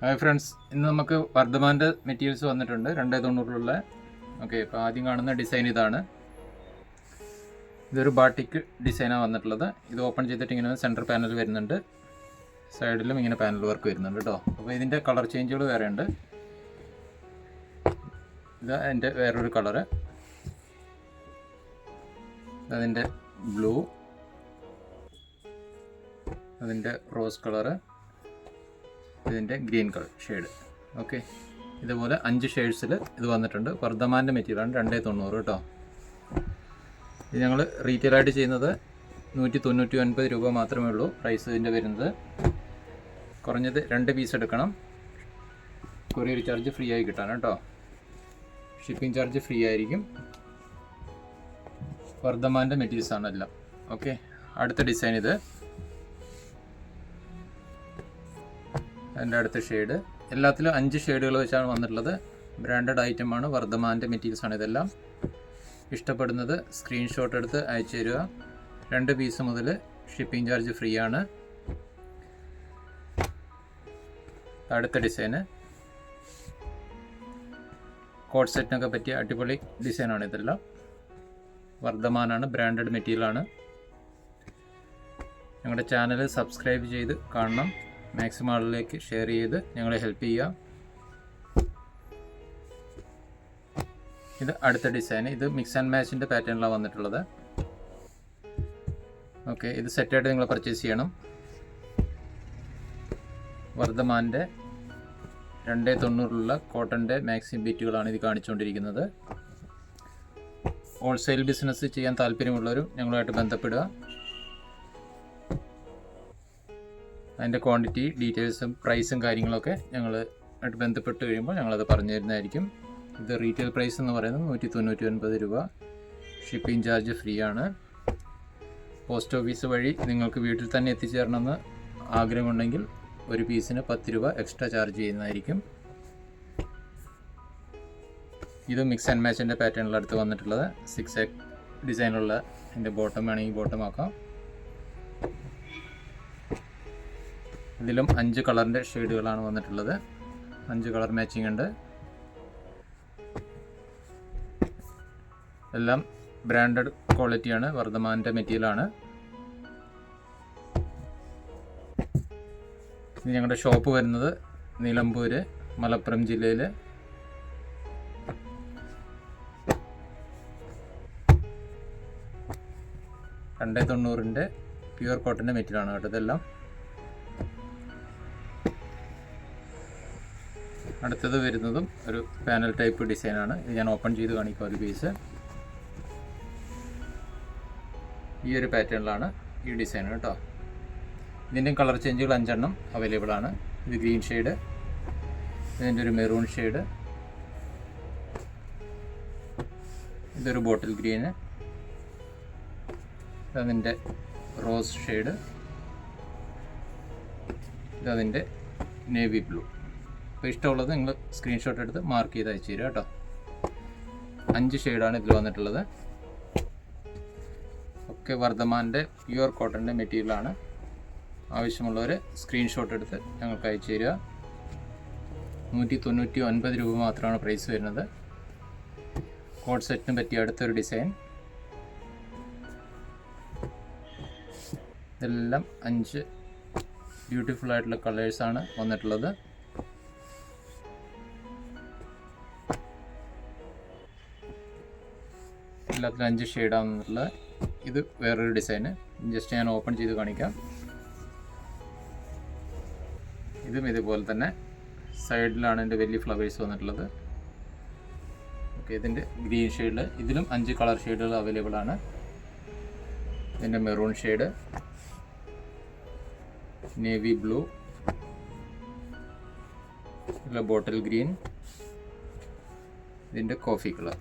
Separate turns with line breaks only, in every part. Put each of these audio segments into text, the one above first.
Hi friends, ഇന്ന് നമുക്ക് വർദ്ധമാൻ്റെ materials വന്നിട്ടുണ്ട് 290 ഓക്കെ. ഇപ്പോൾ ആദ്യം കാണുന്ന ഡിസൈൻ ഇതാണ്. ഇതൊരു ബാട്ടിക് ഡിസൈനാണ് വന്നിട്ടുള്ളത്. ഇത് ഓപ്പൺ ചെയ്തിട്ട് ഇങ്ങനെ സെൻറ്റർ പാനൽ വരുന്നുണ്ട്, സൈഡിലും ഇങ്ങനെ പാനൽ വർക്ക് വരുന്നുണ്ട് കേട്ടോ. അപ്പോൾ ഇതിൻ്റെ കളർ ചേഞ്ചുകൾ വേറെ ഉണ്ട്. ഇത് അതിൻ്റെ വേറൊരു കളറ്, അതിൻ്റെ ബ്ലൂ, അതിൻ്റെ റോസ് കളറ്, ഇതിൻ്റെ ഗ്രീൻ കളർ ഷെയ്ഡ്. ഓക്കെ, ഇതുപോലെ 5 ഷെയ്ഡ്സിൽ ഇത് വന്നിട്ടുണ്ട്. വർദ്ധമാൻ്റെ മെറ്റീരിയലാണ് 290 കേട്ടോ. ഇത് ഞങ്ങൾ റീറ്റെയിലായിട്ട് ചെയ്യുന്നത് 199 രൂപ മാത്രമേ ഉള്ളൂ പ്രൈസ് ഇതിൻ്റെ വരുന്നത്. കുറഞ്ഞത് 2 പീസ് എടുക്കണം. കൊറിയർ ചാർജ് ഫ്രീ ആയി കിട്ടാൻ കേട്ടോ. ഷിപ്പിംഗ് ചാർജ് ഫ്രീ ആയിരിക്കും. വർദ്ധമാൻ്റെ മെറ്റീരിയൽസാണ് എല്ലാം. ഓക്കെ, അടുത്ത ഡിസൈൻ ഇത്. അതിൻ്റെ അടുത്ത ഷെയ്ഡ്. എല്ലാത്തിലും 5 ഷെയ്ഡുകൾ വെച്ചാണ് വന്നിട്ടുള്ളത്. ബ്രാൻഡഡ് ഐറ്റമാണ്, വർദ്ധമാൻ്റെ മെറ്റീരിയൽസാണ് ഇതെല്ലാം. ഇഷ്ടപ്പെടുന്നത് സ്ക്രീൻഷോട്ട് എടുത്ത് അയച്ചു തരിക. 2 പീസ് മുതൽ ഷിപ്പിംഗ് ചാർജ് ഫ്രീ ആണ്. അടുത്ത ഡിസൈന് കോട്ട് സെറ്റിനൊക്കെ പറ്റിയ അടിപൊളി ഡിസൈനാണ് ഇതെല്ലാം. വർദ്ധമാനാണ്, ബ്രാൻഡഡ് മെറ്റീരിയലാണ്. ഞങ്ങളുടെ ചാനൽ സബ്സ്ക്രൈബ് ചെയ്ത് കാണണം. മാക്സിമം ആളിലേക്ക് ഷെയർ ചെയ്ത് ഞങ്ങളെ ഹെൽപ്പ് ചെയ്യുക. ഇത് അടുത്ത ഡിസൈൻ. ഇത് മിക്സ് ആൻഡ് മാച്ചിൻ്റെ പാറ്റേണിലാണ് വന്നിട്ടുള്ളത്. ഓക്കെ, ഇത് സെറ്റായിട്ട് നിങ്ങൾ പർച്ചേസ് ചെയ്യണം. വർദ്ധമാൻ്റെ 290 കോട്ടൻ്റെ മാക്സിമം ബീറ്റുകളാണ് ഇത് കാണിച്ചുകൊണ്ടിരിക്കുന്നത്. ഹോൾസെയിൽ ബിസിനസ് ചെയ്യാൻ താല്പര്യമുള്ളവരും ഞങ്ങളുമായിട്ട് ബന്ധപ്പെടുക. അതിൻ്റെ ക്വാണ്ടിറ്റി ഡീറ്റെയിൽസും പ്രൈസും കാര്യങ്ങളൊക്കെ ഞങ്ങളുമായിട്ട് ബന്ധപ്പെട്ട് കഴിയുമ്പോൾ ഞങ്ങളത് പറഞ്ഞു തരുന്നതായിരിക്കും. ഇത് റീറ്റെയിൽ പ്രൈസ് എന്ന് പറയുന്നത് 199 രൂപ. ഷിപ്പിംഗ് ചാർജ് ഫ്രീ ആണ്. പോസ്റ്റ് ഓഫീസ് വഴി നിങ്ങൾക്ക് വീട്ടിൽ തന്നെ എത്തിച്ചേരണമെന്ന് ആഗ്രഹമുണ്ടെങ്കിൽ ഒരു പീസിന് 10 രൂപ എക്സ്ട്രാ ചാർജ് ചെയ്യുന്നതായിരിക്കും. ഇത് മിക്സ് ആൻഡ് മാച്ചിൻ്റെ പാറ്റേണിലടുത്ത് വന്നിട്ടുള്ളത് 6 ഡിസൈനുള്ള. ഇതിൻ്റെ ബോട്ടം വേണമെങ്കിൽ ബോട്ടം ആക്കാം. ഇതിലും 5 കളറിൻ്റെ ഷെയ്ഡുകളാണ് വന്നിട്ടുള്ളത്. 5 കളർ മാച്ചിങ് ഉണ്ട്. എല്ലാം ബ്രാൻഡഡ് ക്വാളിറ്റിയാണ്, വർദ്ധമാൻ്റെ മെറ്റീരിയലാണ്. ഇത് ഞങ്ങളുടെ ഷോപ്പ് വരുന്നത് നിലമ്പൂർ, മലപ്പുറം ജില്ലയിൽ. $290 പ്യുവർ കോട്ടൻ്റെ മെറ്റീരിയലാണ് കേട്ടോ ഇതെല്ലാം. അടുത്തത് വരുന്നതും ഒരു പാനൽ ടൈപ്പ് ഡിസൈനാണ്. ഇത് ഞാൻ ഓപ്പൺ ചെയ്ത് കാണിക്കാം ഒരു പീസ്. ഈ ഒരു പാറ്റേണിലാണ് ഈ ഡിസൈൻ കേട്ടോ. ഇതിൻ്റെയും കളർ ചേഞ്ചുകൾ 5 എണ്ണം അവൈലബിൾ ആണ്. ഇത് ഗ്രീൻ ഷെയ്ഡ്, ഇതിൻ്റെ ഒരു മെറൂൺ ഷെയ്ഡ്, ഇതൊരു ബോട്ടിൽ ഗ്രീന്, ഇതതിൻ്റെ റോസ് ഷെയ്ഡ്, ഇതതിൻ്റെ നേവി ബ്ലൂ. അപ്പോൾ ഇഷ്ടമുള്ളത് നിങ്ങൾ സ്ക്രീൻഷോട്ട് എടുത്ത് മാർക്ക് ചെയ്ത് അയച്ചു തരിക കേട്ടോ. 5 ഷെയ്ഡാണ് ഇതിൽ വന്നിട്ടുള്ളത്. ഒക്കെ വർദ്ധമാൻ്റെ പ്യുവർ കോട്ടൻ്റെ മെറ്റീരിയലാണ്. ആവശ്യമുള്ളവർ സ്ക്രീൻഷോട്ട് എടുത്ത് ഞങ്ങൾക്ക് അയച്ചു തരിക. 199 രൂപ മാത്രമാണ് പ്രൈസ് വരുന്നത്. കോട്ട് സെറ്റിന് പറ്റിയ അടുത്തൊരു ഡിസൈൻ. ഇതെല്ലാം 5 ബ്യൂട്ടിഫുൾ ആയിട്ടുള്ള കളേഴ്സാണ് വന്നിട്ടുള്ളത്. എല്ലാത്തിലും 5 ഷെയ്ഡാണെന്നുള്ളത്. ഇത് വേറൊരു ഡിസൈന്. ജസ്റ്റ് ഞാൻ ഓപ്പൺ ചെയ്ത് കാണിക്കാം. ഇതും ഇതുപോലെ തന്നെ സൈഡിലാണ് എൻ്റെ വലിയ ഫ്ലവേഴ്സ് വന്നിട്ടുള്ളത്. ഓക്കെ, ഇതിൻ്റെ ഗ്രീൻ ഷെയ്ഡ്. ഇതിലും 5 കളർ ഷെയ്ഡുകൾ അവൈലബിൾ ആണ്. ഇതിൻ്റെ maroon shade, navy blue, bottle green, ഇതിൻ്റെ കോഫി കളർ.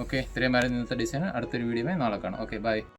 ഓക്കെ, ഇത്രയും ഇന്നത്തെ ഡിസൈൻ. അടുത്തൊരു വീഡിയോയിൽ നാളെ കാണാം. Okay, by.